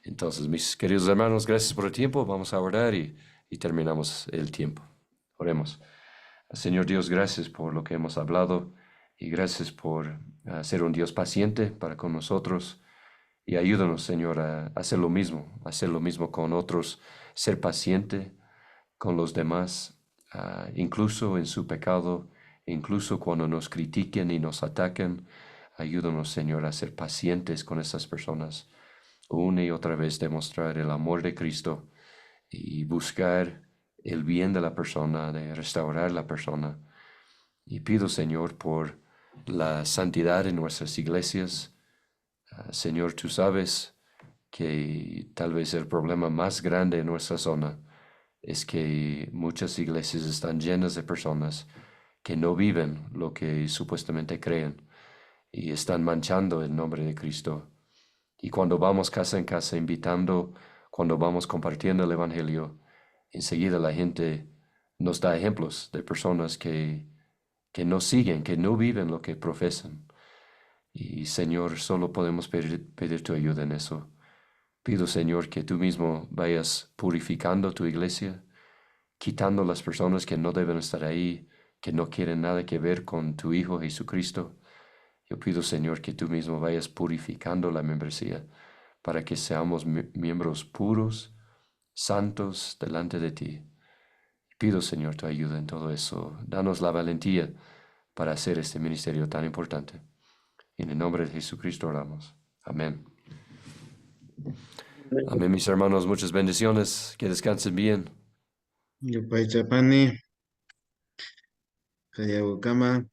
Entonces, mis queridos hermanos, gracias por el tiempo. Vamos a orar y terminamos el tiempo. Oremos. Señor Dios, gracias por lo que hemos hablado y gracias por ser un Dios paciente para con nosotros. Y ayúdanos, Señor, a hacer lo mismo con otros, ser paciente con los demás, incluso en su pecado, incluso cuando nos critiquen y nos ataquen. Ayúdanos, Señor, a ser pacientes con esas personas. Una y otra vez demostrar el amor de Cristo y buscar el bien de la persona, de restaurar la persona. Y pido, Señor, por la santidad en nuestras iglesias. Señor, tú sabes que tal vez el problema más grande en nuestra zona es que muchas iglesias están llenas de personas que no viven lo que supuestamente creen y están manchando el nombre de Cristo. Y cuando vamos casa en casa invitando, cuando vamos compartiendo el Evangelio, enseguida la gente nos da ejemplos de personas que no siguen, que no viven lo que profesan. Y Señor, solo podemos pedir tu ayuda en eso. Pido, Señor, que tú mismo vayas purificando tu iglesia, quitando las personas que no deben estar ahí, que no quieren nada que ver con tu Hijo Jesucristo. Yo pido, Señor, que tú mismo vayas purificando la membresía para que seamos miembros puros, santos delante de ti. Pido, Señor, tu ayuda en todo eso. Danos la valentía para hacer este ministerio tan importante. En el nombre de Jesucristo oramos. Amén. Amén, mis hermanos. Muchas bendiciones. Que descansen bien. Yupay Chapani, Kayabukama.